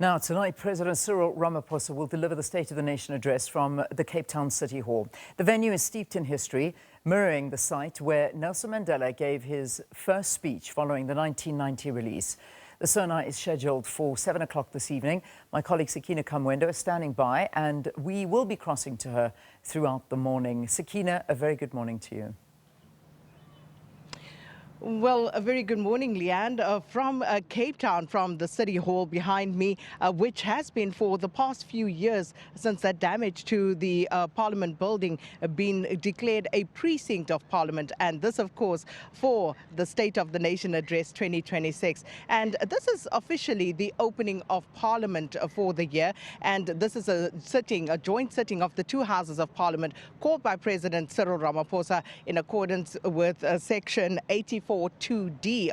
Now, tonight, President Cyril Ramaphosa will deliver the State of the Nation address from the Cape Town City Hall. The venue is steeped in history, mirroring the site where Nelson Mandela gave his first speech following the 1990 release. The Sona is scheduled for 7 o'clock this evening. My colleague Sakina Kamwendo is standing by, and we will be crossing to her throughout the morning. Sakina, a very good morning to you. Well, a very good morning, Leanne, from Cape Town, from the City Hall behind me, which has been for the past few years since that damage to the Parliament building been declared a precinct of Parliament. And this, of course, for the State of the Nation Address 2026. And this is officially the opening of Parliament for the year. And this is a joint sitting of the two houses of Parliament called by President Cyril Ramaphosa in accordance with Section 84(2)(d)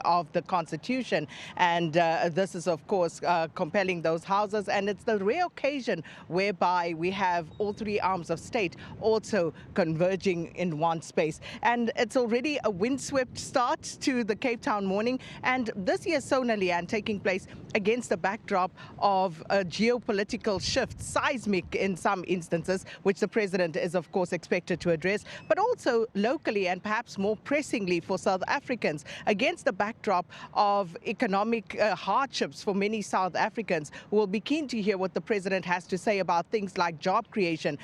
of the Constitution. And this is, of course, compelling those houses. And it's the rare occasion whereby we have all three arms of state also converging in one space. And it's already a windswept start to the Cape Town morning. And this year's Sona, Leanne, taking place against the backdrop of a geopolitical shift, seismic in some instances, which the president is, of course, expected to address, but also locally and perhaps more pressingly for South Africans, against the backdrop of economic hardships for many South Africans. We'll be keen to hear what the president has to say about things like job creation.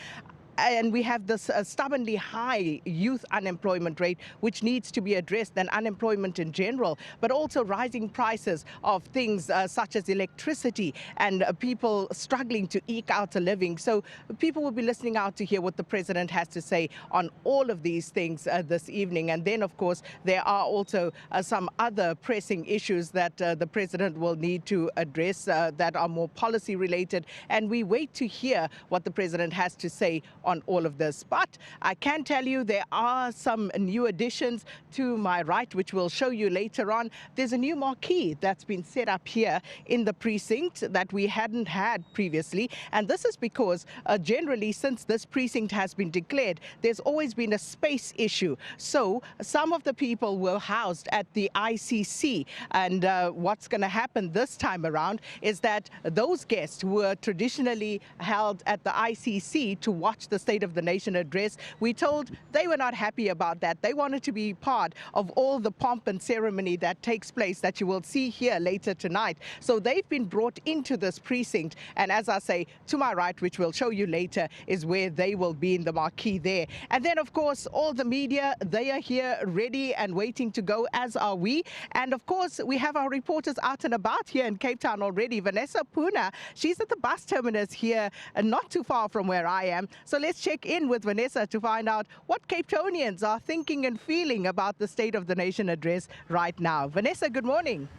And we have this stubbornly high youth unemployment rate, which needs to be addressed, and unemployment in general, but also rising prices of things such as electricity and people struggling to eke out a living. So people will be listening out to hear what the president has to say on all of these things this evening. And then, of course, there are also some other pressing issues that the president will need to address that are more policy related. And we wait to hear what the president has to say on all of this. But I can tell you there are some new additions to my right, which we'll show you later on. There's a new marquee that's been set up here in the precinct that we hadn't had previously. And this is because generally, since this precinct has been declared, there's always been a space issue. So some of the people were housed at the ICC. And what's going to happen this time around is that those guests who were traditionally held at the ICC to watch the State of the Nation address, we told they were not happy about that. They wanted to be part of all the pomp and ceremony that takes place that you will see here later tonight. So they've been brought into this precinct. And as I say, to my right, which we'll show you later, is where they will be in the marquee there. And then, of course, all the media, they are here ready and waiting to go, as are we. And of course, we have our reporters out and about here in Cape Town already. Vanessa Puna, she's at the bus terminus here, not too far from where I am. So let's check in with Vanessa to find out what Cape Townians are thinking and feeling about the State of the Nation address right now. Vanessa, good morning.